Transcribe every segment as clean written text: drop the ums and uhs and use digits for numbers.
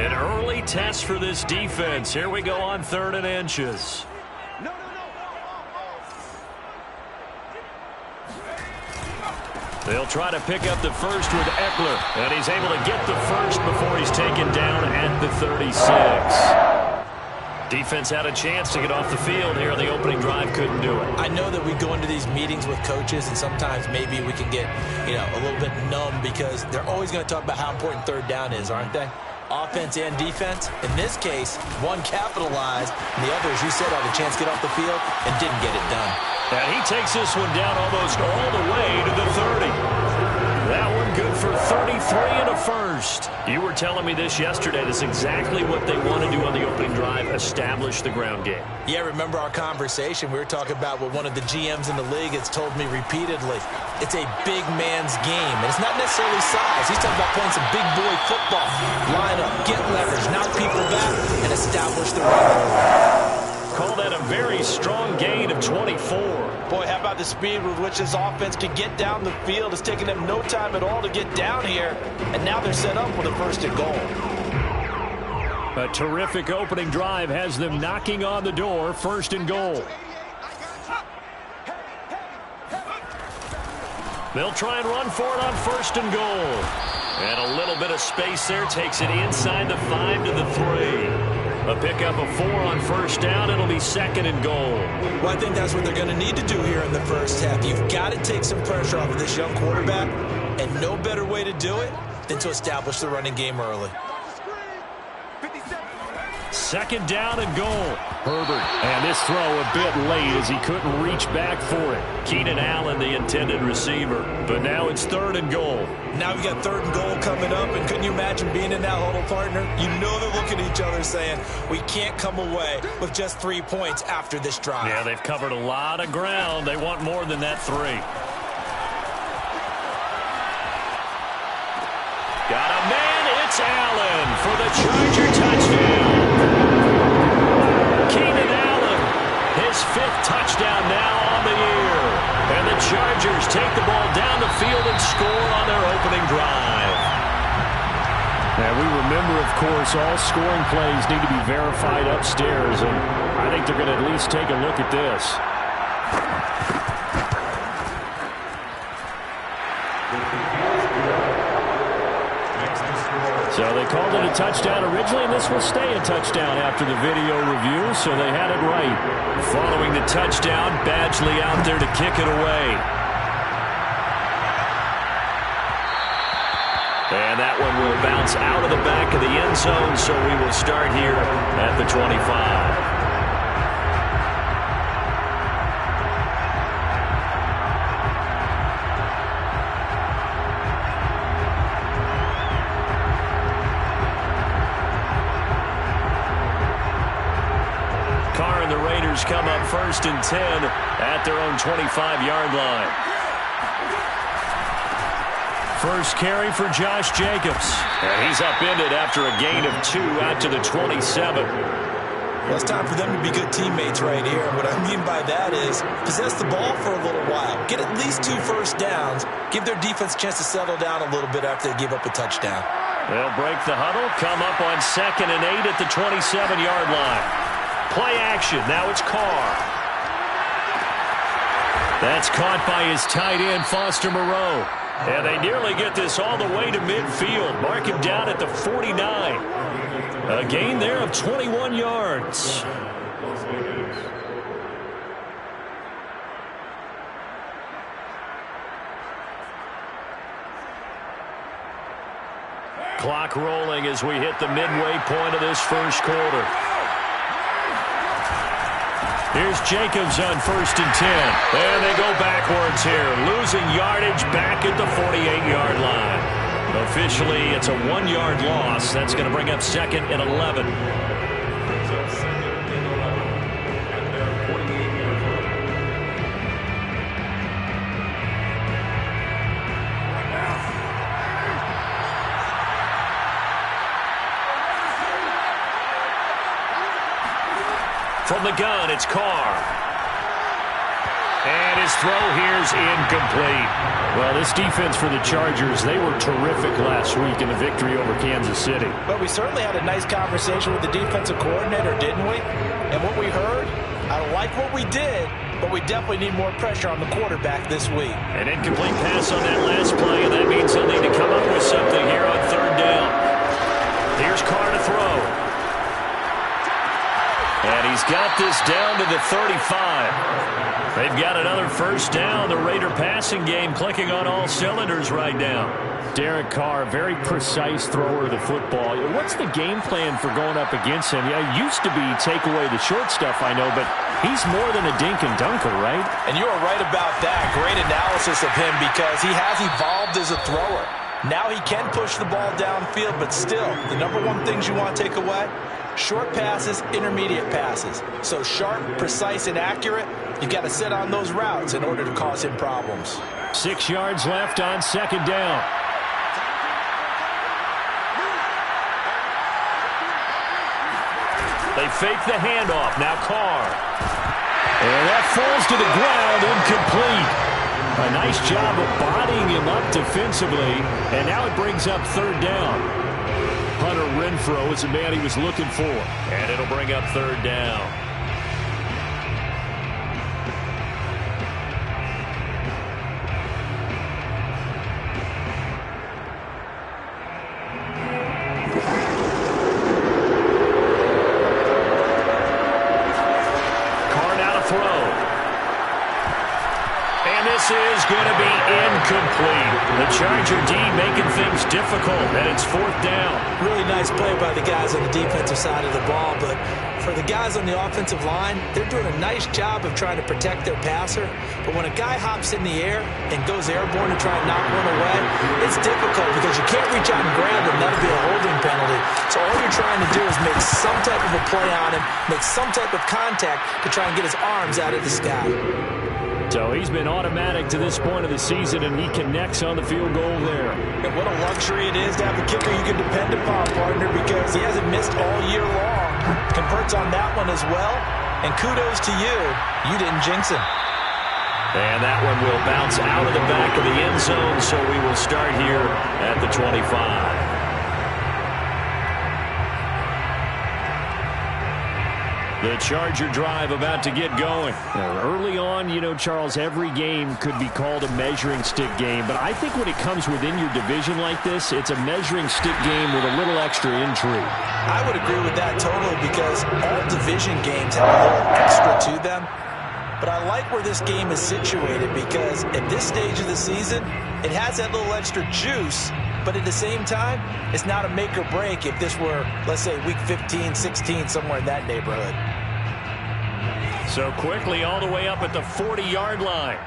An early test for this defense. Here we go on 3rd and inches. They'll try to pick up the first with Eckler, and he's able to get the first before he's taken down at the 36. Defense had a chance to get off the field here on the opening drive, couldn't do it. I know that we go into these meetings with coaches, and sometimes maybe we can get, a little bit numb because they're always going to talk about how important 3rd down is, aren't they? Offense and defense. In this case, one capitalized, and the other, as you said, had a chance to get off the field and didn't get it done. And he takes this one down almost all the way to the 30. That one good for 33 and a first. You were telling me this yesterday. That's exactly what they want to do on the opening drive, establish the ground game. Yeah, remember our conversation? We were talking about what one of the GMs in the league has told me repeatedly. It's a big man's game, and it's not necessarily size. He's talking about playing some big boy football. Line up, get leverage, knock people back, and establish the run game. Call that a very strong gain of 24. Boy, how about the speed with which this offense can get down the field? It's taken them no time at all to get down here, and now they're set up with a 1st and goal. A terrific opening drive has them knocking on the door, 1st and goal. They'll try and run for it on 1st and goal. And a little bit of space there takes it inside the 5 to the 3. A pickup of 4 on 1st down. It'll be 2nd and goal. Well, I think that's what they're going to need to do here in the first half. You've got to take some pressure off of this young quarterback, and no better way to do it than to establish the running game early. 2nd down and goal. Herbert. And this throw a bit late as he couldn't reach back for it. Keenan Allen, the intended receiver. But now it's 3rd and goal. Now we got 3rd and goal coming up, and couldn't you imagine being in that huddle, partner? You know they're looking at each other saying, we can't come away with just 3 points after this drive. Yeah, they've covered a lot of ground. They want more than that 3. Got a man. It's Allen for the Charger touchdown. Keenan Allen, his 5th touchdown now on the year. And the Chargers take the ball down the field and score on their opening drive. Now, we remember, of course, all scoring plays need to be verified upstairs, and I think they're going to at least take a look at this. So they called it a touchdown originally, and this will stay a touchdown after the video review, so they had it right. Following the touchdown, Badgley out there to kick it away. And that one will bounce out of the back of the end zone, so we will start here at the 25. Come up 1st and 10 at their own 25-yard line. First carry for Josh Jacobs. And he's upended after a gain of 2 out to the 27. Well, it's time for them to be good teammates right here. What I mean by that is possess the ball for a little while. Get at least 2 first downs. Give their defense a chance to settle down a little bit after they give up a touchdown. They'll break the huddle, come up on 2nd and 8 at the 27-yard line. Play action. Now it's Carr. That's caught by his tight end, Foster Moreau. And they nearly get this all the way to midfield. Mark him down at the 49. A gain there of 21 yards. Clock rolling as we hit the midway point of this first quarter. Here's Jacobs on 1st and 10. And they go backwards here, losing yardage back at the 48-yard line. Officially, it's a 1-yard loss. That's going to bring up 2nd and 11. From the gun, it's Carr. And his throw here's incomplete. Well, this defense for the Chargers, they were terrific last week in the victory over Kansas City. But we certainly had a nice conversation with the defensive coordinator, didn't we? And what we heard, I like what we did, but we definitely need more pressure on the quarterback this week. An incomplete pass on that last play, and that means they'll need to come up with something here on third down. Here's Carr to throw. And he's got this down to the 35. They've got another first down. The Raider passing game clicking on all cylinders right now. Derek Carr, very precise thrower of the football. What's the game plan for going up against him? Yeah, it used to be take away the short stuff, I know, but he's more than a dink and dunker, right? And you are right about that. Great analysis of him because he has evolved as a thrower. Now he can push the ball downfield, but still, the number one things you want to take away, short passes, intermediate passes. So sharp, precise, and accurate, you've got to sit on those routes in order to cause him problems. 6 yards left on second down. They fake the handoff. Now Carr. And that falls to the ground, incomplete. A nice job of bodying him up defensively, and now it brings up third down. Hunter Renfrow is the man he was looking for, and it'll bring up third down. This is going to be incomplete. The Charger D making things difficult, and it's fourth down. Really nice play by the guys on the defensive side of the ball, but for the guys on the offensive line, they're doing a nice job of trying to protect their passer. But when a guy hops in the air and goes airborne to try and knock one away, it's difficult because you can't reach out and grab him. That'll be a holding penalty. So all you're trying to do is make some type of a play on him, make some type of contact to try and get his arms out of the sky. So he's been automatic to this point of the season, and he connects on the field goal there. And what a luxury it is to have a kicker you can depend upon, partner, because he hasn't missed all year long. Converts on that one as well, and kudos to you. You didn't jinx him. And that one will bounce out of the back of the end zone, so we will start here at the 25. The Charger drive about to get going. Now, early on, you know, Charles, every game could be called a measuring stick game. But I think when it comes within your division like this, it's a measuring stick game with a little extra intrigue. I would agree with that totally because all division games have a little extra to them. But I like where this game is situated because at this stage of the season, it has that little extra juice. But at the same time, it's not a make or break if this were, let's say, week 15, 16, somewhere in that neighborhood. So quickly all the way up at the 40-yard line.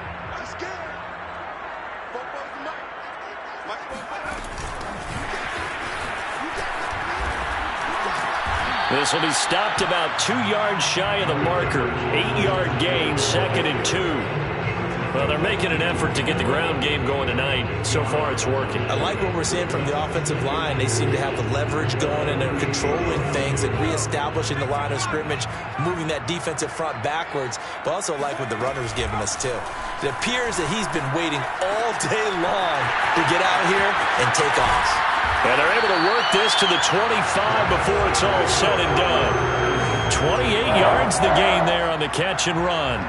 This will be stopped about 2 yards shy of the marker. 8-yard gain, 2nd and 2. Well, they're making an effort to get the ground game going tonight. So far, it's working. I like what we're seeing from the offensive line. They seem to have the leverage going, and they're controlling things and reestablishing the line of scrimmage, moving that defensive front backwards, but also like what the runner's giving us, too. It appears that he's been waiting all day long to get out here and take off. And they're able to work this to the 25 before it's all said and done. 28 yards the gain there on the catch and run.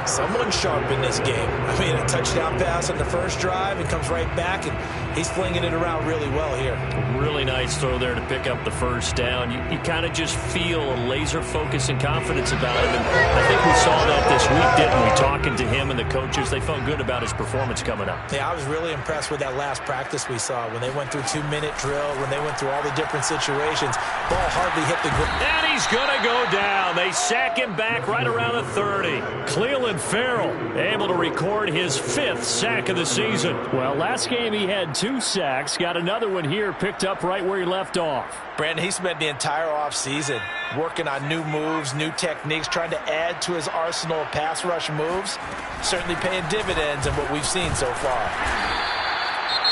Someone sharp in this game. I mean, a touchdown pass on the first drive and comes right back, and he's flinging it around really well here. Really nice throw there to pick up the first down. You kind of just feel a laser focus and confidence about him, and I think we saw that this week, didn't we? Talking to him and the coaches, they felt good about his performance coming up. Yeah, I was really impressed with that last practice we saw when they went through 2-minute drill, when they went through all the different situations. Ball hardly hit the ground. And he's going to go down. They sack him back right around the 30. Clelin Ferrell able to record his 5th sack of the season. Well, last game he had 2 sacks. Got another one here picked up right where he left off. Brandon, he spent the entire offseason working on new moves, new techniques, trying to add to his arsenal of pass rush moves. Certainly paying dividends in what we've seen so far.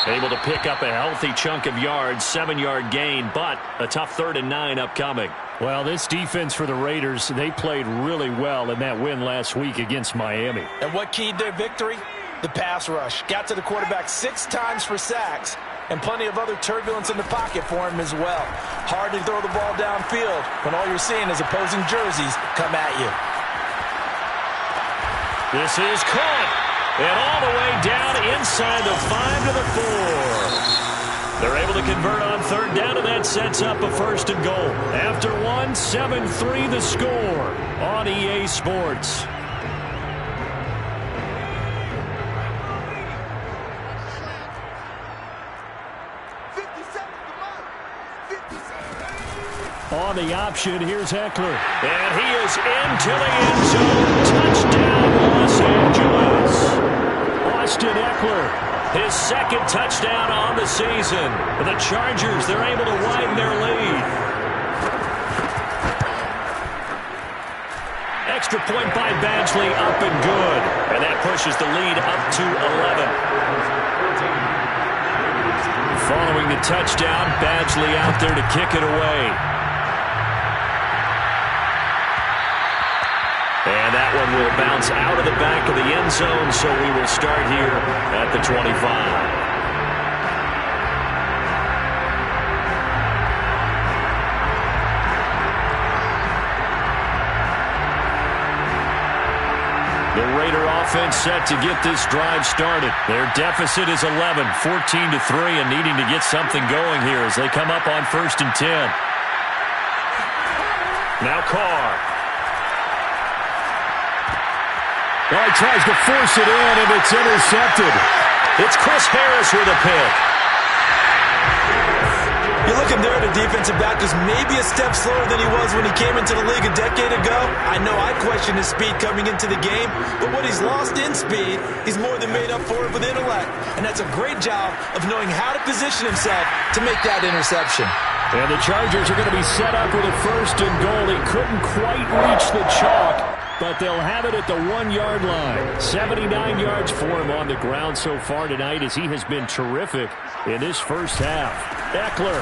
Able to pick up a healthy chunk of yards, 7-yard gain, but a tough 3rd and 9 upcoming. Well, this defense for the Raiders, they played really well in that win last week against Miami. And what keyed their victory? The pass rush. Got to the quarterback 6 times for sacks, and plenty of other turbulence in the pocket for him as well. Hard to throw the ball downfield when all you're seeing is opposing jerseys come at you. This is caught, and all the way down inside the 5 to the 4. They're able to convert on third down, and that sets up a 1st and goal. After 1, 7-3 the score on EA Sports. On the option, here's Eckler. And he is into the end zone. Touchdown, Los Angeles. Austin Eckler. His 2nd touchdown on the season. The Chargers, they're able to widen their lead. Extra point by Badgley, up and good. And that pushes the lead up to 11. Following the touchdown, Badgley out there to kick it away. And that one will bounce out of the back of the end zone, so we will start here at the 25. The Raider offense set to get this drive started. Their deficit is 11, 14-3, and needing to get something going here as they come up on 1st and 10. Now Carr. Well, he tries to force it in, and it's intercepted. It's Chris Harris with a pick. You're looking there at a defensive back who's maybe a step slower than he was when he came into the league a decade ago. I know I questioned his speed coming into the game, but what he's lost in speed, he's more than made up for it with intellect. And that's a great job of knowing how to position himself to make that interception. And the Chargers are going to be set up with a 1st and goal. He couldn't quite reach the chalk, but they'll have it at the 1-yard line. 79 yards for him on the ground so far tonight as he has been terrific in this first half. Eckler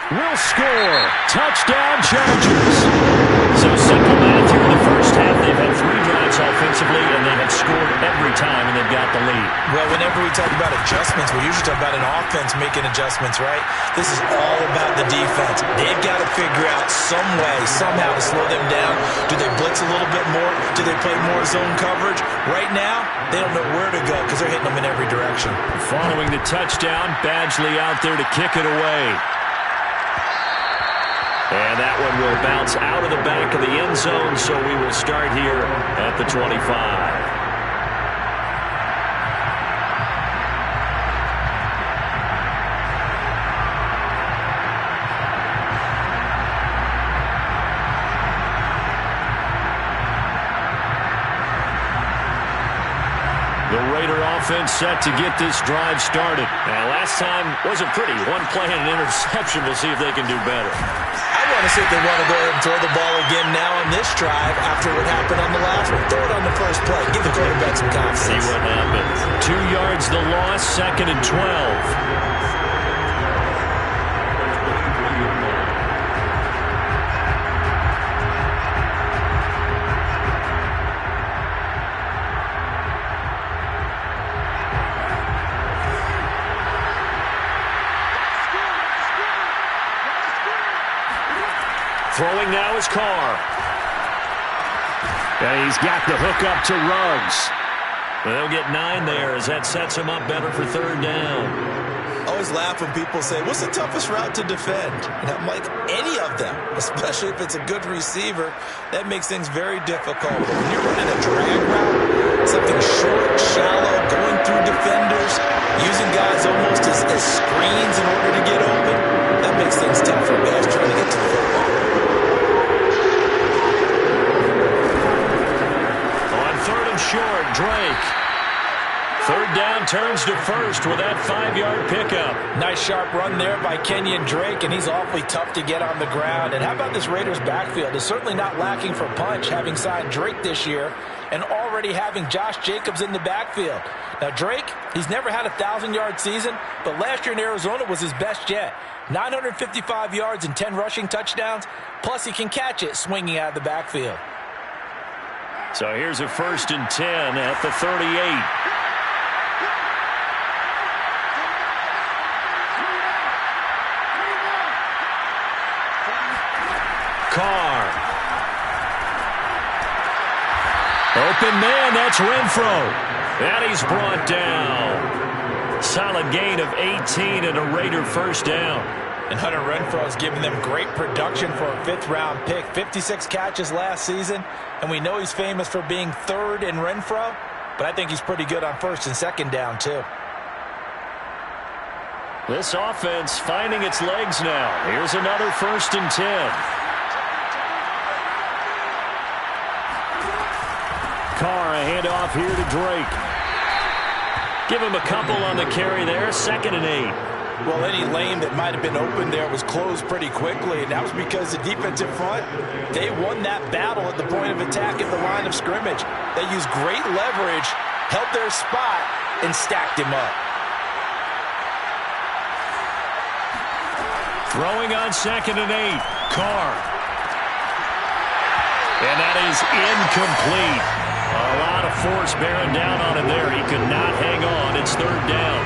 will score. Touchdown, Chargers. So simple math here in the first half. They've had 3 drives offensively, and they have scored every time, and they've got the lead. Well, whenever we talk about adjustments, we usually talk about an offense making adjustments, right? This is all about the defense. They've got to figure out some way, somehow to slow them down. Do they blitz a little bit more? Do they play more zone coverage? Right now, they don't know where to go because they're hitting them in every direction. Following the touchdown, Badgley out there to kick it away. And that one will bounce out of the back of the end zone, so we will start here at the 25. The Raider offense set to get this drive started. Now, last time wasn't pretty. 1 play and an interception. We'll see if they can do better. I want to see if they want to go ahead and throw the ball again now on this drive after what happened on the last one. Throw it on the first play. Give the quarterback some confidence. See what happens. 2 yards the loss, 2nd and 12. Throwing now is Carr. And he's got the hook up to Ruggs. They'll get 9 there as that sets him up better for 3rd down. I always laugh when people say, what's the toughest route to defend? And I'm like, any of them, especially if it's a good receiver. That makes things very difficult. But when you're running a drag route, something short, shallow, going through defenders, using guys almost as screens in order to get open, that makes things tough for guys trying to get to the football. Short, Drake. 3rd down, turns to 1st with that 5-yard pickup. Nice sharp run there by Kenyon Drake, and he's awfully tough to get on the ground. And how about this Raiders backfield? It's certainly not lacking for punch, having signed Drake this year. and already having Josh Jacobs in the backfield. Now, Drake, he's never had a 1,000-yard season, but last year in Arizona was his best yet. 955 yards and 10 rushing touchdowns, plus he can catch it swinging out of the backfield. So here's a 1st and 10 at the 38. Carr. Open man, that's Renfrow. And he's brought down. Solid gain of 18 and a Raider first down. And Hunter Renfrow has given them great production for a 5th-round pick. 56 catches last season, and we know he's famous for being 3rd in Renfrow, but I think he's pretty good on 1st and 2nd down, too. This offense finding its legs now. Here's another 1st and 10. Carr, a handoff here to Drake. Give him a couple on the carry there. 2nd and 8. Well, any lane that might have been open there was closed pretty quickly, and that was because the defensive front, they won that battle at the point of attack at the line of scrimmage. They used great leverage, held their spot, and stacked him up. Throwing on 2nd and 8. Carr. And that is incomplete. A lot of force bearing down on him there. He could not hang on. It's 3rd down.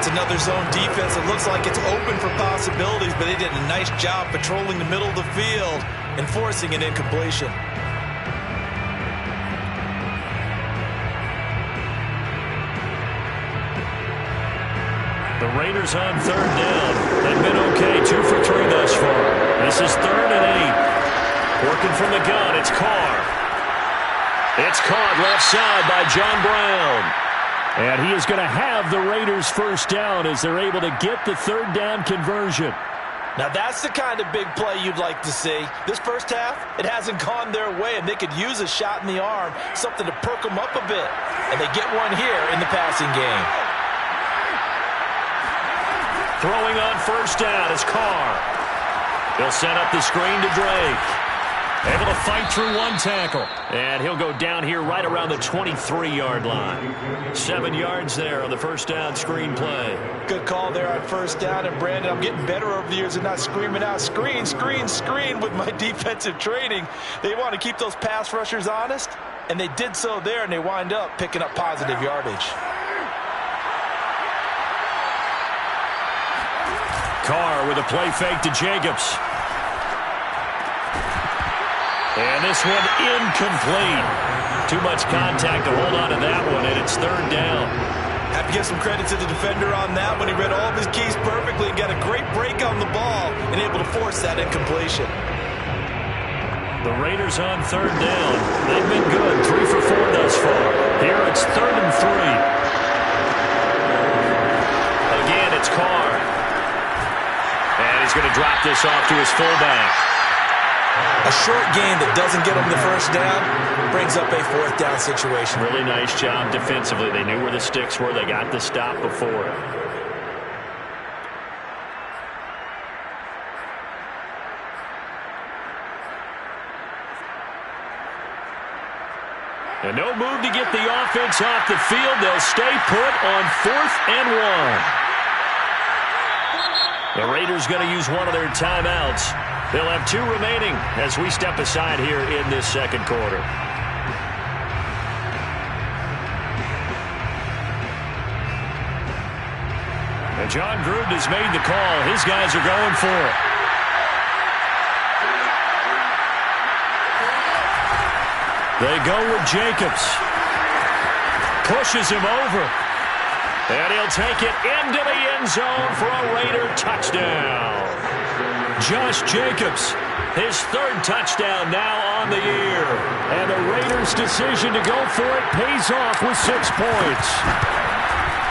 It's another zone defense. It looks like it's open for possibilities, but they did a nice job patrolling the middle of the field and forcing an incompletion. The Raiders on 3rd down. They've been okay. 2 for 3 thus far. This is 3rd and 8. Working from the gun. It's Carr. It's caught left side by John Brown. And he is going to have the Raiders first down as they're able to get the 3rd down conversion. Now that's the kind of big play you'd like to see. This first half, it hasn't gone their way, and they could use a shot in the arm, something to perk them up a bit. And they get one here in the passing game. Throwing on 1st down is Carr. He'll set up the screen to Drake. Able to fight through one tackle. And he'll go down here right around the 23-yard line. 7 yards there on the 1st down screen play. Good call there on 1st down. And, Brandon, I'm getting better over the years of not screaming out, screen, screen, screen with my defensive training. They want to keep those pass rushers honest, and they did so there, and they wind up picking up positive yardage. Carr with a play fake to Jacobs. And this one incomplete. Too much contact to hold on to that one, and it's 3rd down. Have to give some credit to the defender on that one. He read all of his keys perfectly and got a great break on the ball and able to force that incompletion. The Raiders on 3rd down. They've been good. 3 for 4 thus far. Here it's 3rd and 3. Again, it's Carr. And he's going to drop this off to his fullback. A short gain that doesn't get them the 1st down brings up a 4th down situation. Really nice job defensively. They knew where the sticks were. They got the stop before it. And no move to get the offense off the field. They'll stay put on 4th and 1. The Raiders going to use one of their timeouts. They'll have 2 remaining as we step aside here in this 2nd quarter. And John Gruden has made the call. His guys are going for it. They go with Jacobs. Pushes him over. And he'll take it into the end zone for a Raider touchdown. Josh Jacobs, his 3rd touchdown now on the year. And the Raiders' decision to go for it pays off with 6 points.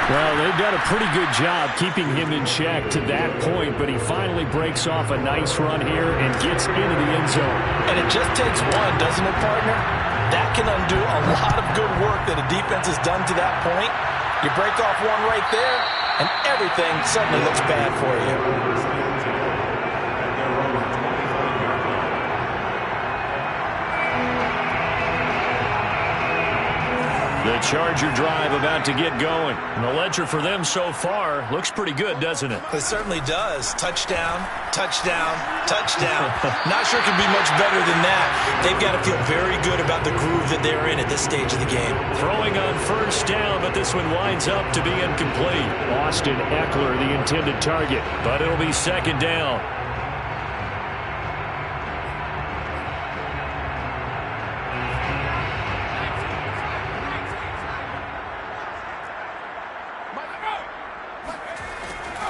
Well, they've done a pretty good job keeping him in check to that point, but he finally breaks off a nice run here and gets into the end zone. And it just takes one, doesn't it, partner? That can undo a lot of good work that a defense has done to that point. You break off one right there, and everything suddenly looks bad for you. The Charger drive about to get going. And the ledger for them so far looks pretty good, doesn't it? It certainly does. Touchdown, touchdown, touchdown. Not sure it could be much better than that. They've got to feel very good about the groove that they're in at this stage of the game. Throwing on first down, but this one winds up to be incomplete. Austin Eckler, the intended target, but it'll be second down.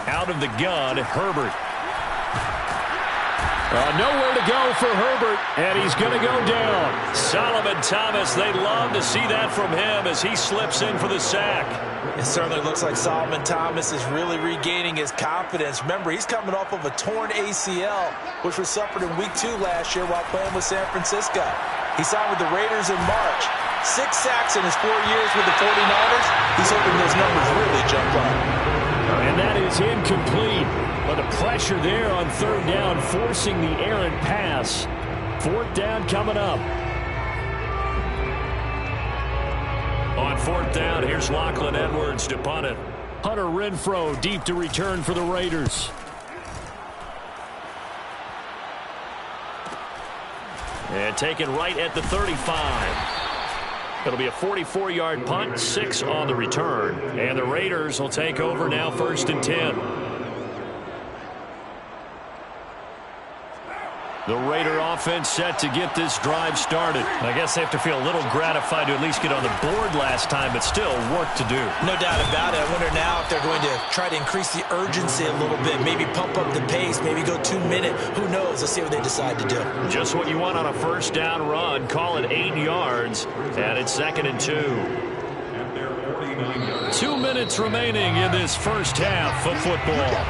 Out of the gun, Herbert. Nowhere to go for Herbert, and he's going to go down. Solomon Thomas, they love to see that from him as he slips in for the sack. It certainly looks like Solomon Thomas is really regaining his confidence. Remember, he's coming off of a torn ACL, which was suffered in Week 2 last year while playing with San Francisco. He signed with the Raiders in March. 6 sacks in his 4 years with the 49ers. He's hoping those numbers really jump up. And that is incomplete. But the pressure there on third down, forcing the errant pass. Fourth down coming up. On fourth down, here's Lachlan Edwards to punt it. Hunter Renfrow deep to return for the Raiders. And taken right at the 35. It'll be a 44-yard punt, 6 on the return. And the Raiders will take over now, 1st and 10. The Raider offense set to get this drive started. I guess they have to feel a little gratified to at least get on the board last time, but still work to do. No doubt about it. I wonder now if they're going to try to increase the urgency a little bit, maybe pump up the pace, maybe go 2 minute. Who knows? Let's see what they decide to do. Just what you want on a first down run. Call it 8 yards, and it's 2nd and 2. 2 minutes remaining in this first half of football.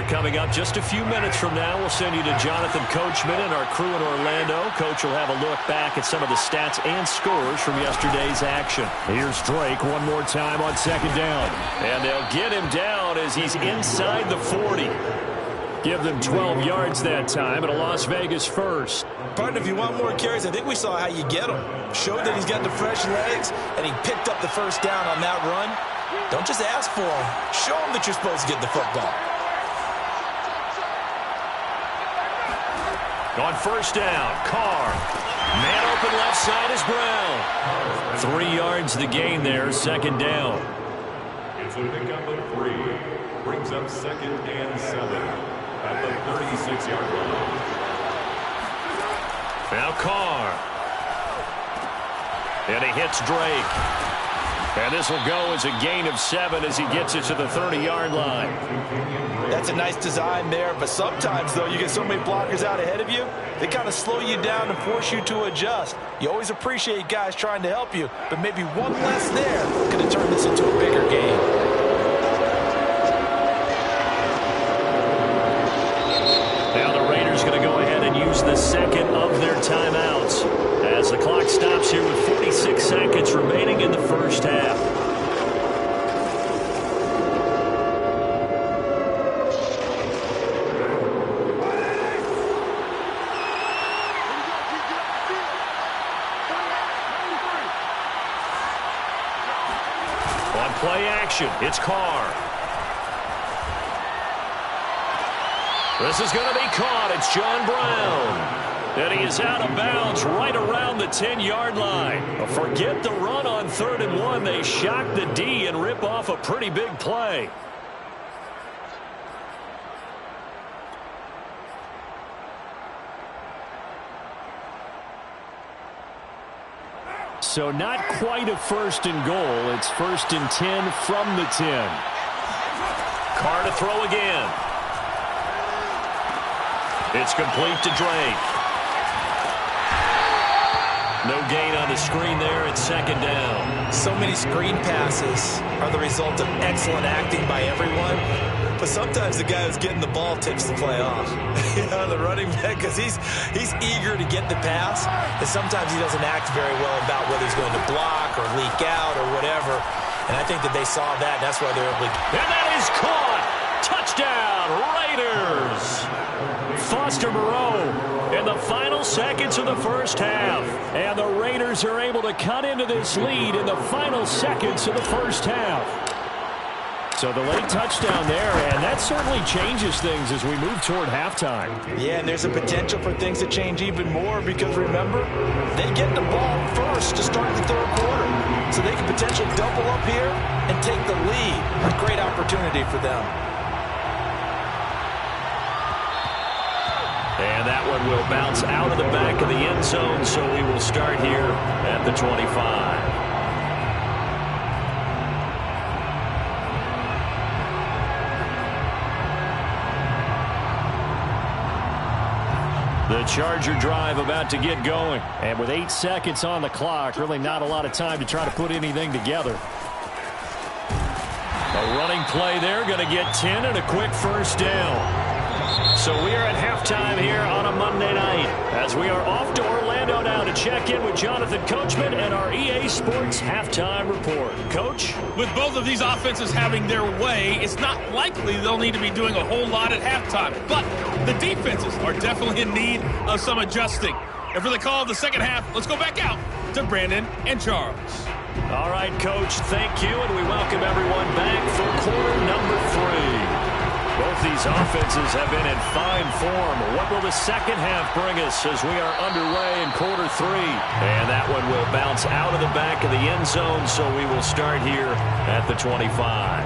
Coming up just a few minutes from now, we'll send you to Jonathan Coachman and our crew in Orlando. Coach will have a look back at some of the stats and scores from yesterday's action. Here's Drake one more time on 2nd down. And they'll get him down as he's inside the 40. Give them 12 yards that time, and a Las Vegas first. Partner, if you want more carries, I think we saw how you get them. Showed that he's got the fresh legs, and he picked up the first down on that run. Don't just ask for him. Show him that you're supposed to get the football. On first down, Carr. Man open left side is Brown. 3 yards the gain there, 2nd down. It's a pickup of 3. Brings up 2nd and 7 at the 36-yard line. Now Carr. And he hits Drake. And this will go as a gain of 7 as he gets it to the 30-yard line. That's a nice design there, but sometimes, though, you get so many blockers out ahead of you, they kind of slow you down and force you to adjust. You always appreciate guys trying to help you, but maybe one less there could have turned this into a bigger game. Now the Raiders going to go ahead and use the second of their timeouts as the clock stops here with 46 seconds remaining in the first half. On play action, it's Carr. This is going to be caught. It's John Brown. And he is out of bounds right around the 10-yard line. Forget the run on 3rd and 1. They shock the D and rip off a pretty big play. So not quite a 1st and goal. It's 1st and 10 from the 10. Carr to throw again. It's complete to Drake. No gain on the the screen there at second down. So many screen passes are the result of excellent acting by everyone. But sometimes the guy who's getting the ball tips the play off. The running back, because he's eager to get the pass, and sometimes he doesn't act very well about whether he's going to block or leak out or whatever. And I think that they saw that. That's why they're able to. And that is caught. Touchdown, Raiders. Foster Moreau in the final seconds of the first half. And the Raiders are able to cut into this lead in the final seconds of the first half. So the late touchdown there, and that certainly changes things as we move toward halftime. Yeah, and there's a potential for things to change even more because, remember, they get the ball first to start the third quarter. So they can potentially double up here and take the lead. A great opportunity for them. And that one will bounce out of the back of the end zone, so we will start here at the 25. The Charger drive about to get going. And with 8 seconds on the clock, really not a lot of time to try to put anything together. A running play there, going to get 10 and a quick first down. So we are at halftime here on a Monday night as we are off to Orlando now to check in with Jonathan Coachman and our EA Sports halftime report. Coach? With both of these offenses having their way, it's not likely they'll need to be doing a whole lot at halftime. But the defenses are definitely in need of some adjusting. And for the call of the second half, let's go back out to Brandon and Charles. All right, Coach, thank you, and we welcome everyone back for quarter number 3. Both these offenses have been in fine form. What will the second half bring us as we are underway in quarter 3? And that one will bounce out of the back of the end zone, so we will start here at the 25.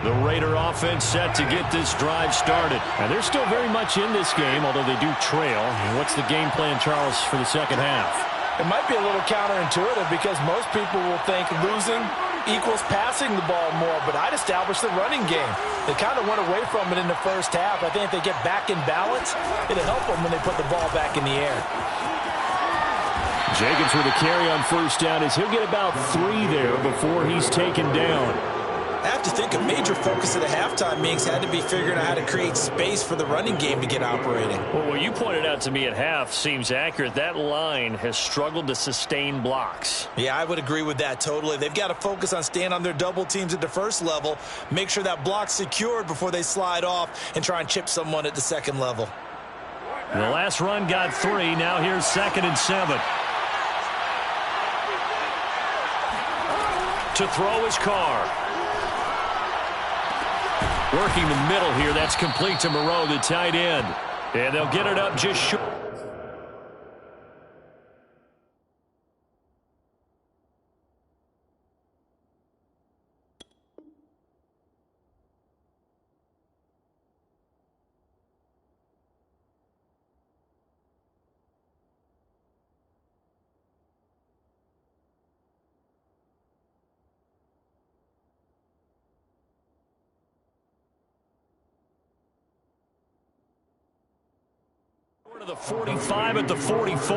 The Raider offense set to get this drive started. And they're still very much in this game, although they do trail. And what's the game plan, Charles, for the second half? It might be a little counterintuitive because most people will think losing equals passing the ball more, but I'd establish the running game. They kind of went away from it in the first half. I think if they get back in balance, it'll help them when they put the ball back in the air. Jacobs with a carry on first down as he'll get about 3 there before he's taken down. I have to think a major focus of the halftime meetings had to be figuring out how to create space for the running game to get operating. Well, what you pointed out to me at half seems accurate. That line has struggled to sustain blocks. Yeah, I would agree with that totally. They've got to focus on staying on their double teams at the first level, make sure that block's secured before they slide off and try and chip someone at the second level. The last run got 3. Now here's 2nd and 7. To throw his Carr. Working the middle here. That's complete to Moreau, the tight end. And they'll get it up just short. To the 45 at the 44.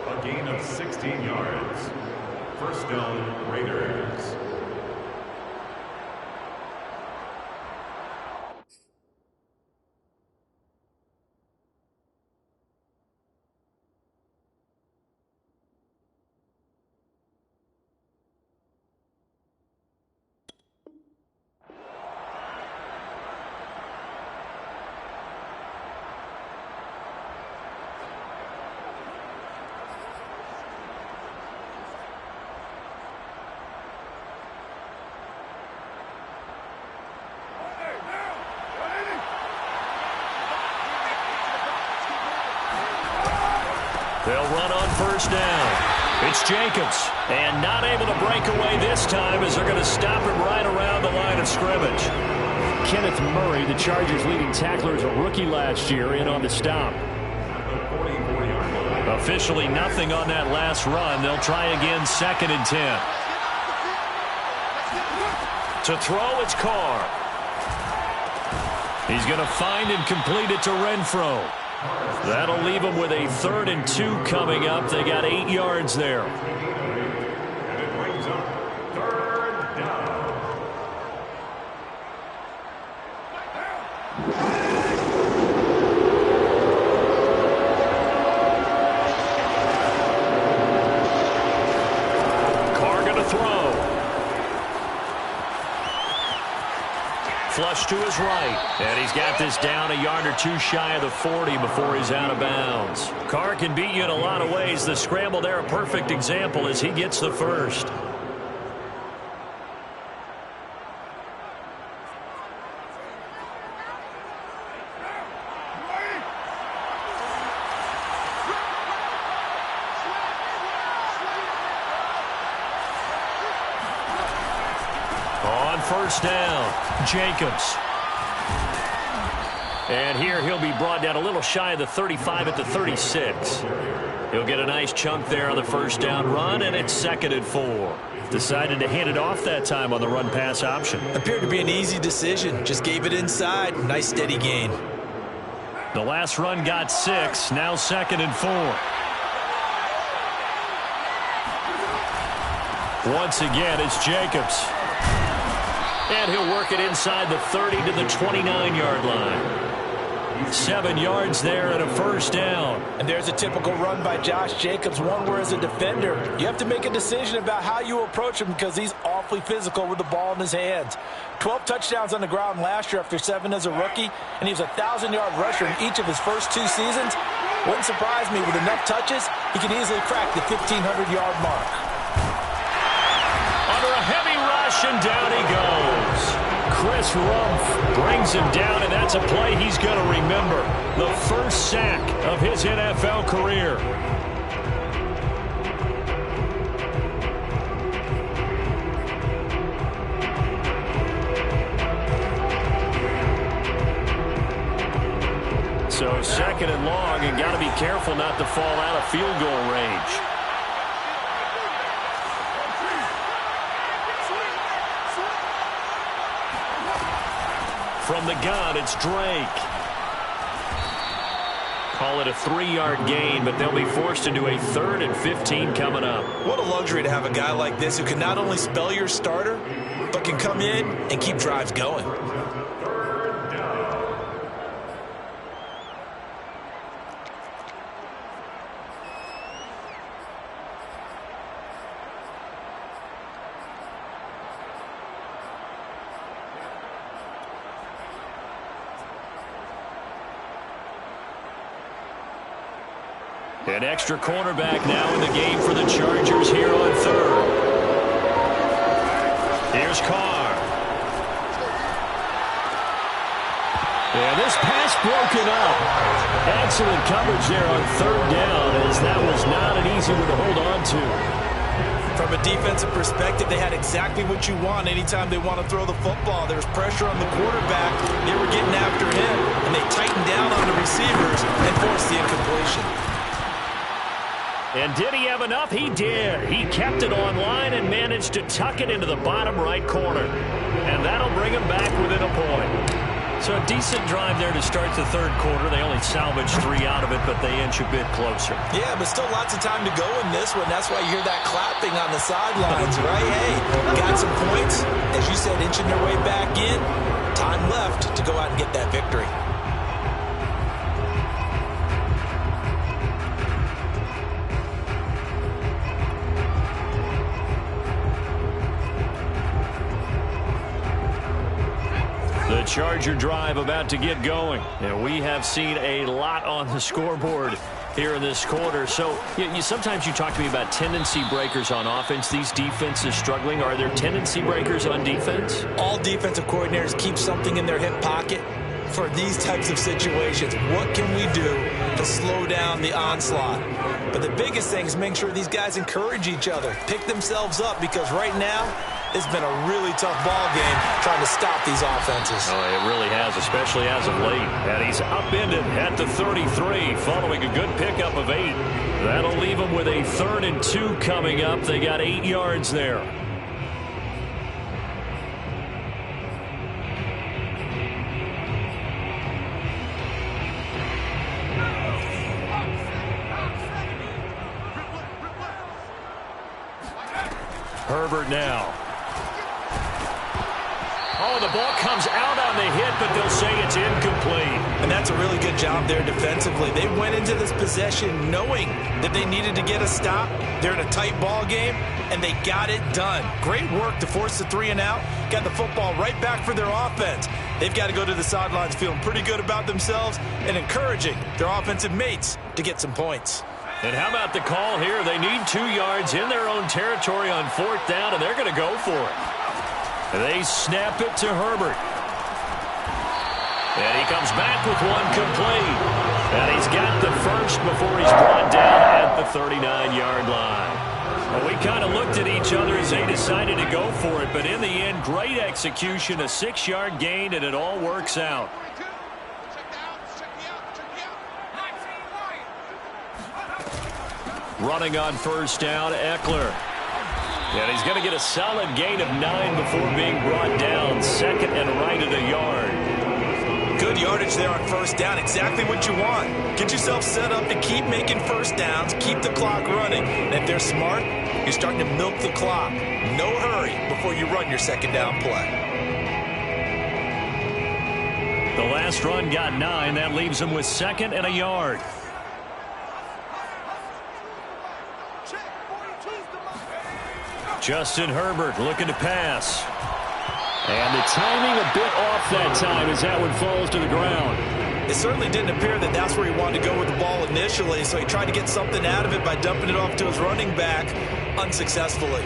A gain of 16 yards. First down, Raiders. They'll run on first down. It's Jacobs. And not able to break away this time as they're going to stop him right around the line of scrimmage. Kenneth Murray, the Chargers' leading tackler, as a rookie last year, in on the stop. Officially nothing on that last run. They'll try again 2nd and 10. To throw, it's Carr. He's going to find and complete it to Renfro. That'll leave them with a 3rd and 2 coming up. They got 8 yards there. And it brings up 3rd down. Carr going to throw. Flush to his right. And he's got this down a yard or 2 shy of the 40 before he's out of bounds. Carr can beat you in a lot of ways. The scramble there, a perfect example as he gets the first. On first down, Jacobs. And here he'll be brought down a little shy of the 35 at the 36. He'll get a nice chunk there on the first down run, and it's 2nd and 4. Decided to hand it off that time on the run-pass option. Appeared to be an easy decision. Just gave it inside. Nice steady gain. The last run got 6. Now 2nd and 4. Once again, it's Jacobs. And he'll work it inside the 30 to the 29-yard line. 7 yards there and a first down. And there's a typical run by Josh Jacobs, one where as a defender, you have to make a decision about how you approach him because he's awfully physical with the ball in his hands. 12 touchdowns on the ground last year after 7 as a rookie, and he was a 1,000-yard rusher in each of his first 2 seasons. Wouldn't surprise me with enough touches, he can easily crack the 1,500-yard mark. Under a heavy rush, and down he goes. Chris Rumph brings him down, and that's a play he's going to remember. The first sack of his NFL career. So 2nd and long, and got to be careful not to fall out of field goal range. From the gun, it's Drake. Call it a 3-yard gain, but they'll be forced into a 3rd and 15 coming up. What a luxury to have a guy like this who can not only spell your starter, but can come in and keep drives going. An extra cornerback now in the game for the Chargers here on 3rd. Here's Carr. And this pass broken up. Excellent coverage there on 3rd down, as that was not an easy one to hold on to. From a defensive perspective, they had exactly what you want anytime they want to throw the football. There was pressure on the quarterback. They were getting after him, and they tightened down on the receivers and forced the incompletion. And did he have enough? He did. He kept it online and managed to tuck it into the bottom right corner. And that'll bring him back within a point. So a decent drive there to start the 3rd quarter. They only salvaged 3 out of it, but they inch a bit closer. Yeah, but still lots of time to go in this one. That's why you hear that clapping on the sidelines, right? Hey, got some points. As you said, inching their way back in. Time left to go out and get that victory. The Charger drive about to get going. And we have seen a lot on the scoreboard here in this quarter. So sometimes you talk to me about tendency breakers on offense. These defenses struggling. Are there tendency breakers on defense? All defensive coordinators keep something in their hip pocket for these types of situations. What can we do to slow down the onslaught? But the biggest thing is make sure these guys encourage each other, pick themselves up, because right now it's been a really tough ball game trying to stop these offenses. Oh, it really has, especially as of late. And he's upended at the 33 following a good pickup of 8. That'll leave him with a 3rd and 2 coming up. They got 8 yards there. Herbert now. Oh, the ball comes out on the hit, but they'll say it's incomplete. And that's a really good job there defensively. They went into this possession knowing that they needed to get a stop. They're in a tight ball game, and they got it done. Great work to force the 3 and out. Got the football right back for their offense. They've got to go to the sidelines feeling pretty good about themselves and encouraging their offensive mates to get some points. And how about the call here? They need 2 yards in their own territory on 4th down, and they're going to go for it. They snap it to Herbert. And he comes back with 1 complete. And he's got the first before he's brought down at the 39-yard line. Well, we kind of looked at each other as they decided to go for it, but in the end, great execution, a 6-yard gain, and it all works out. Running on 1st down, Ekeler. And he's going to get a solid gain of 9 before being brought down. 2nd and right at a yard. Good yardage there on 1st down. Exactly what you want. Get yourself set up to keep making 1st downs. Keep the clock running. And if they're smart, you're starting to milk the clock. No hurry before you run your 2nd down play. The last run got 9. That leaves him with 2nd and a yard. Justin Herbert looking to pass. And the timing a bit off that time as that one falls to the ground. It certainly didn't appear that that's where he wanted to go with the ball initially, so he tried to get something out of it by dumping it off to his running back unsuccessfully.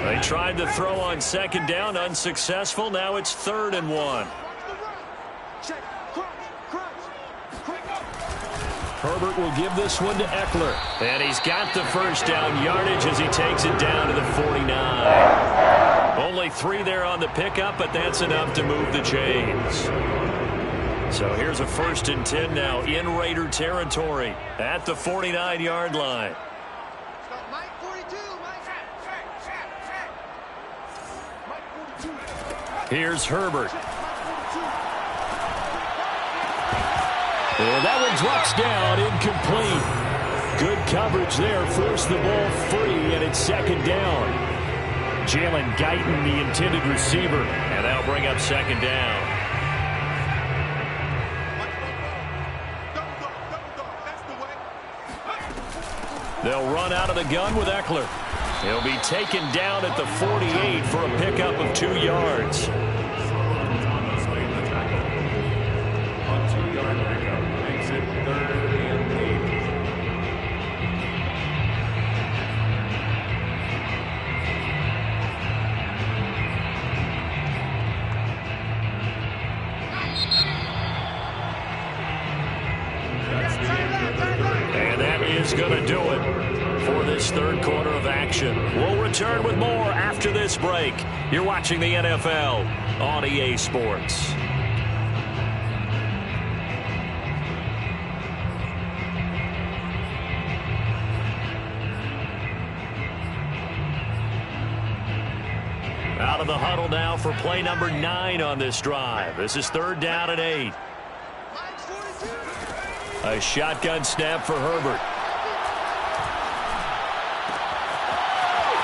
They tried to throw on 2nd down, unsuccessful. Now it's 3rd and 1. Herbert will give this one to Ekeler. And he's got the 1st down yardage as he takes it down to the 49. Only 3 there on the pickup, but that's enough to move the chains. So here's a 1st and 10 now in Raider territory at the 49-yard line. Here's Herbert. And that one drops down, incomplete. Good coverage there, forced the ball free, and it's 2nd down. Jalen Guyton, the intended receiver, and that'll bring up 2nd down. They'll run out of the gun with Ekeler. He'll be taken down at the 48 for a pickup of 2 yards. Going to do it for this 3rd quarter of action. We'll return with more after this break. You're watching the NFL on EA Sports. Out of the huddle now for play number 9 on this drive. This is 3rd down and 8. A shotgun snap for Herbert.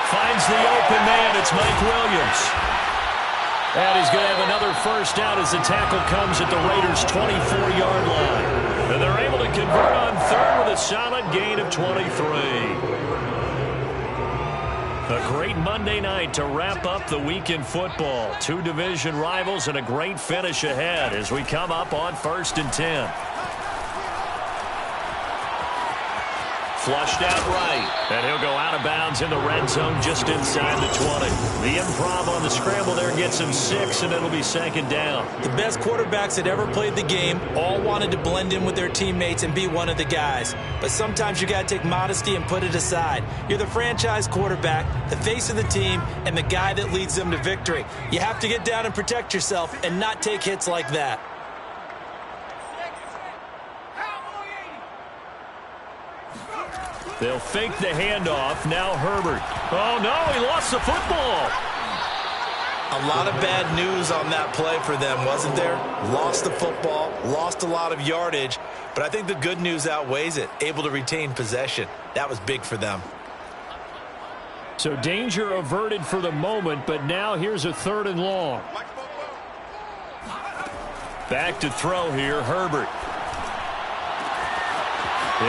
Finds the open man. It's Mike Williams. And he's going to have another 1st down as the tackle comes at the Raiders' 24-yard line. And they're able to convert on 3rd with a solid gain of 23. A great Monday night to wrap up the week in football. 2 division rivals and a great finish ahead as we come up on 1st and 10. Flushed out right, and he'll go out of bounds in the red zone just inside the 20. The improv on the scramble there gets him 6, and it'll be 2nd down. The best quarterbacks that ever played the game all wanted to blend in with their teammates and be one of the guys. But sometimes you got to take modesty and put it aside. You're the franchise quarterback, the face of the team, and the guy that leads them to victory. You have to get down and protect yourself and not take hits like that. They'll fake the handoff. Now Herbert. Oh, no, he lost the football. A lot of bad news on that play for them, wasn't there? Lost the football, lost a lot of yardage, but I think the good news outweighs it. Able to retain possession. That was big for them. So danger averted for the moment, but now here's a 3rd and long. Back to throw here, Herbert.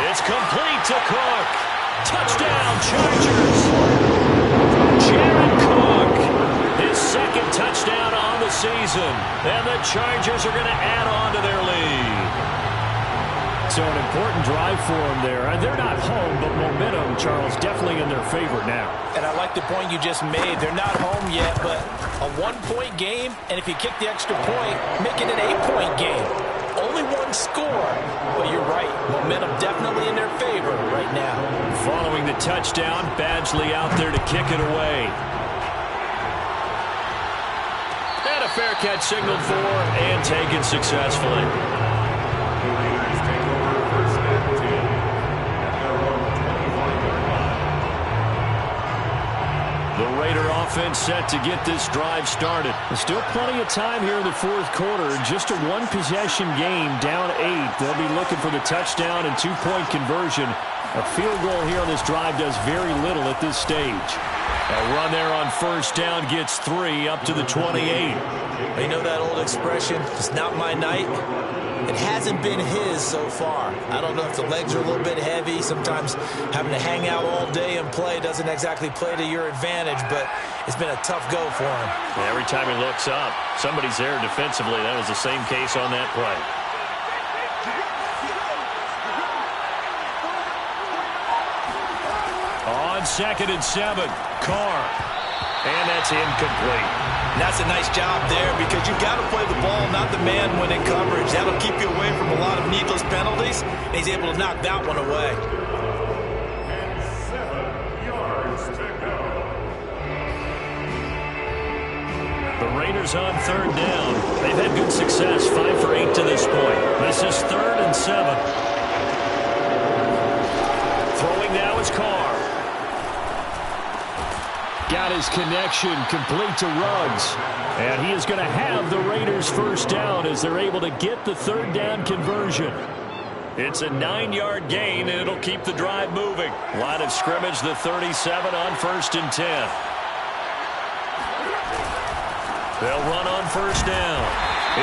It's complete to Cook. Touchdown, Chargers. Jared Cook, his 2nd touchdown on the season. And the Chargers are going to add on to their lead. So an important drive for them there. They're not home, but momentum, Charles, definitely in their favor now. And I like the point you just made. They're not home yet, but a 1-point game, and if you kick the extra point, make it an 8-point game. Only 1 score. But you're right. Momentum definitely in their favor right now. Following the touchdown, Badgley out there to kick it away. And a fair catch signaled for and taken successfully. The Raider offense set to get this drive started. There's still plenty of time here in the 4th quarter. Just a 1-possession game, down 8. They'll be looking for the touchdown and 2-point conversion. A field goal here on this drive does very little at this stage. A run there on 1st down gets 3 up to the 28. You know that old expression, it's not my night? It hasn't been his so far. I don't know if the legs are a little bit heavy. Sometimes having to hang out all day and play doesn't exactly play to your advantage, but it's been a tough go for him. Every time he looks up, somebody's there defensively. That was the same case on that play. On 2nd and 7, Carr. And that's incomplete. And that's a nice job there because you've got to play the ball, not the man when in coverage. That'll keep you away from a lot of needless penalties, and he's able to knock that one away. And 7 yards to go. The Raiders on 3rd down. They've had good success, 5 for 8 to this point. This is 3rd and 7. Throwing now is Carr. Got his connection complete to Ruggs. And he is going to have the Raiders 1st down as they're able to get the 3rd down conversion. It's a 9-yard gain, and it'll keep the drive moving. Line of scrimmage, the 37 on 1st and 10. They'll run on 1st down.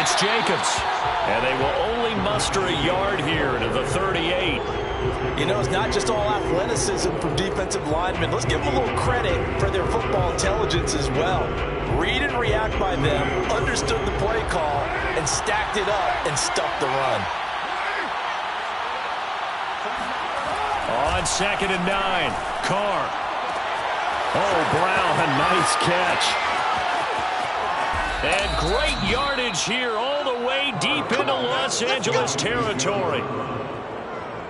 It's Jacobs. And they will only muster a yard here to the 38. You know, it's not just all athleticism from defensive linemen. Let's give them a little credit for their football intelligence as well. Read and react by them, understood the play call, and stacked it up and stuffed the run. On 2nd and 9, Carr. Oh, Brown, a nice catch. And great yardage here all the way deep into Los Angeles territory.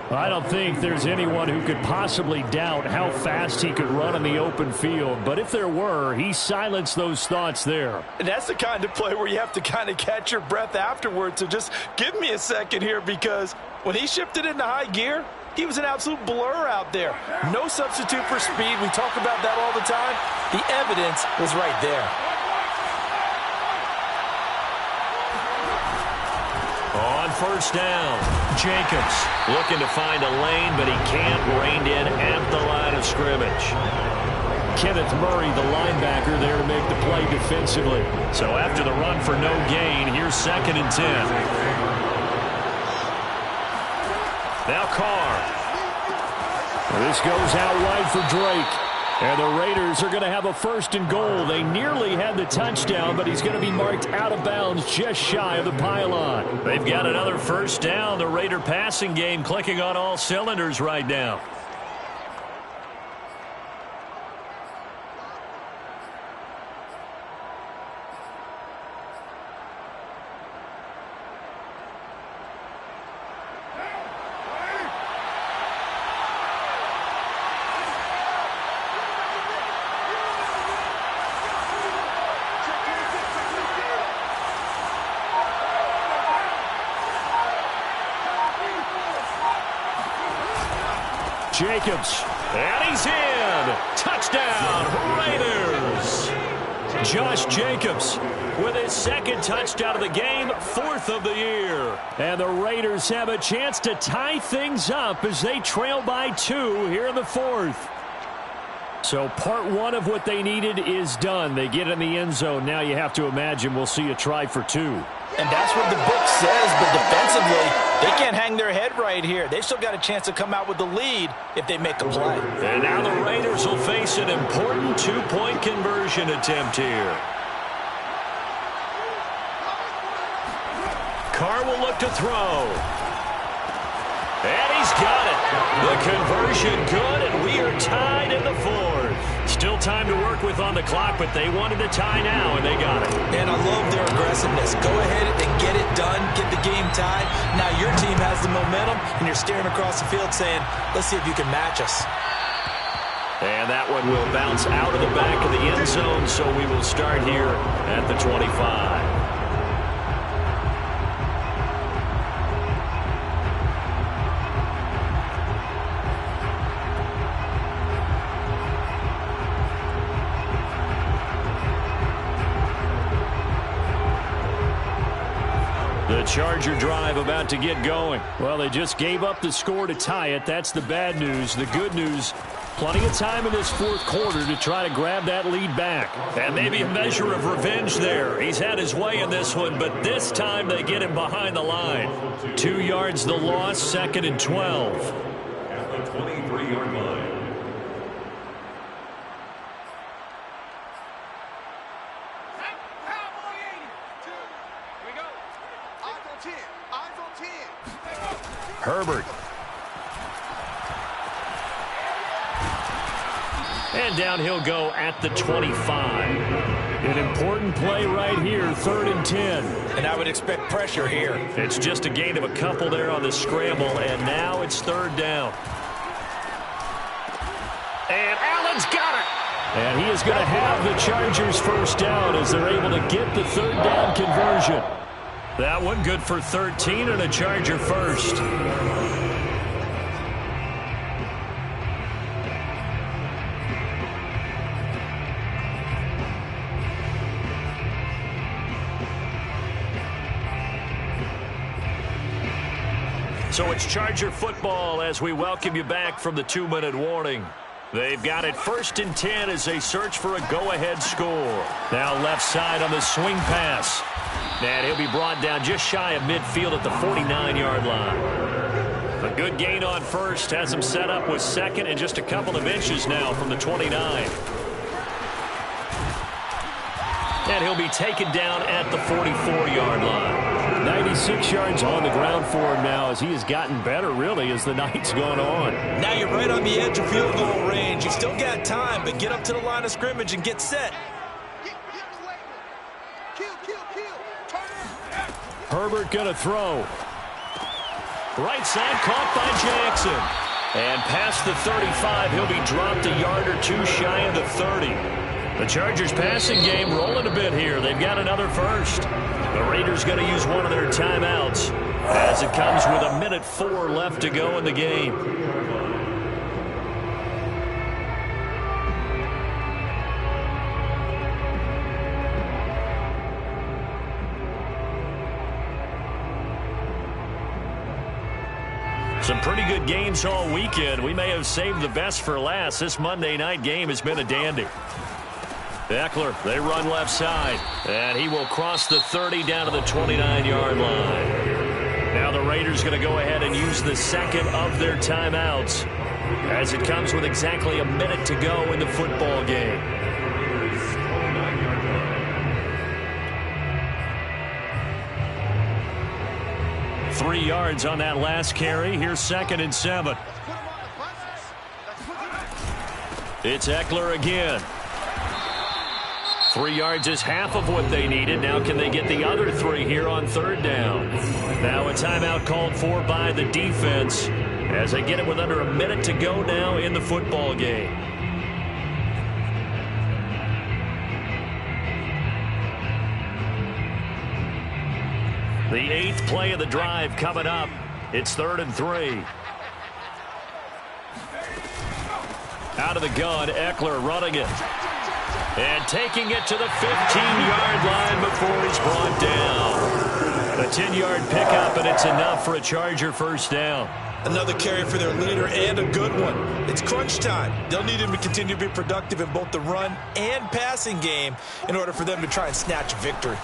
I don't think there's anyone who could possibly doubt how fast he could run in the open field. But if there were, he silenced those thoughts there. And that's the kind of play where you have to kind of catch your breath afterwards. So just give me a second here, because when he shifted into high gear, he was an absolute blur out there. No substitute for speed. We talk about that all the time. The evidence was right there. On 1st down, Jacobs looking to find a lane, but he can't. Reined in at the line of scrimmage. Kenneth Murray, the linebacker, there to make the play defensively. So after the run for no gain, here's 2nd and 10. Now Carr. This goes out wide for Drake. And the Raiders are going to have a 1st and goal. They nearly had the touchdown, but he's going to be marked out of bounds just shy of the pylon. They've got another 1st down. The Raider passing game clicking on all cylinders right now. Jacobs, and he's in. Touchdown, Raiders. Josh Jacobs with his second touchdown of the game, 4th of the year. And the Raiders have a chance to tie things up as they trail by 2 here in the 4th. So part 1 of what they needed is done. They get in the end zone. Now you have to imagine we'll see a try for 2. And that's what the book says, but defensively, they can't hang their head right here. They still got a chance to come out with the lead if they make a play. And now the Raiders will face an important 2-point conversion attempt here. Carr will look to throw. And he's got it. The conversion good, and we are tied in the 4th. Still time to work with on the clock, but they wanted to tie now, and they got it. And I love their aggressiveness. Go ahead and get it done, get the game tied. Now your team has the momentum, and you're staring across the field saying, let's see if you can match us. And that one will bounce out of the back of the end zone, so we will start here at the 25. The Charger drive about to get going. Well, they just gave up the score to tie it. That's the bad news. The good news, plenty of time in this 4th quarter to try to grab that lead back. And maybe a measure of revenge there. He's had his way in this one, but this time they get him behind the line. 2 yards the loss, 2nd and 12. At the 23-yard line. Herbert. And down he'll go at the 25. An important play right here, 3rd and 10. And I would expect pressure here. It's just a gain of a couple there on the scramble, and now it's 3rd down. And Allen's got it. And he is going to have the Chargers first down as they're able to get the 3rd down conversion. That one good for 13 and a Charger first. So it's Charger football as we welcome you back from the 2-minute warning. They've got it 1st and 10 as they search for a go-ahead score. Now left side on the swing pass. And he'll be brought down just shy of midfield at the 49-yard line. A good gain on first has him set up with 2nd and just a couple of inches now from the 29. And he'll be taken down at the 44-yard line. 96 yards on the ground for him now as he has gotten better, really, as the night's gone on. Now you're right on the edge of field goal range. You've still got time, but get up to the line of scrimmage and get set. Herbert going to throw. Right side caught by Jackson. And past the 35, he'll be dropped a yard or 2 shy of the 30. The Chargers passing game rolling a bit here. They've got another first. The Raiders going to use one of their timeouts as it comes with 1:04 left to go in the game. Some pretty good games all weekend. We may have saved the best for last. This Monday night game has been a dandy. Eckler, they run left side. And he will cross the 30 down to the 29-yard line. Now the Raiders going to go ahead and use the 2nd of their timeouts as it comes with exactly 1 minute to go in the football game. Three yards on that last carry. Here's 2nd and 7. It's Eckler again. 3 yards is half of what they needed. Now can they get the other 3 here on 3rd down? Now a timeout called for by the defense as they get it with under 1 minute to go now in the football game. The 8th play of the drive coming up. It's 3rd and 3. Out of the gun, Eckler running it. And taking it to the 15-yard line before he's brought down. A 10-yard pickup, and it's enough for a Charger first down. Another carry for their leader, and a good one. It's crunch time. They'll need him to continue to be productive in both the run and passing game in order for them to try and snatch victory.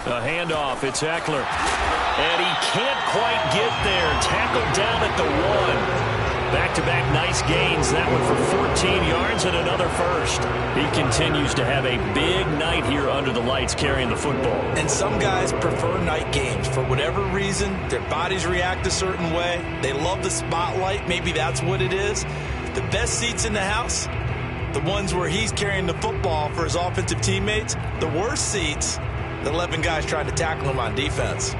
A handoff, it's Eckler. And he can't quite get there. Tackled down at the 1. Back-to-back nice gains. That one for 14 yards and another first. He continues to have a big night here under the lights carrying the football. And some guys prefer night games. For whatever reason, their bodies react a certain way. They love the spotlight. Maybe that's what it is. The best seats in the house, the ones where he's carrying the football for his offensive teammates. The worst seats, the 11 guys trying to tackle him on defense.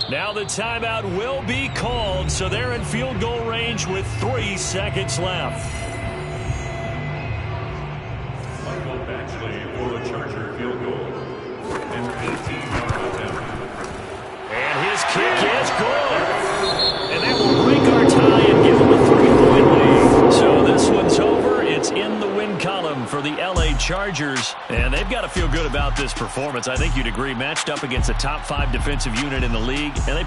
Now the timeout will be called, so they're in field goal range with 3 seconds left. Michael Batchley for the Charger field goal. And 18-yard attempt. And his kick is good. And that will break our tie and give him a 3-point lead. So this one's over. It's in the win column for the LA Chargers. And they've got to feel good about this performance. I think you'd agree, matched up against a top 5 defensive unit in the league. And they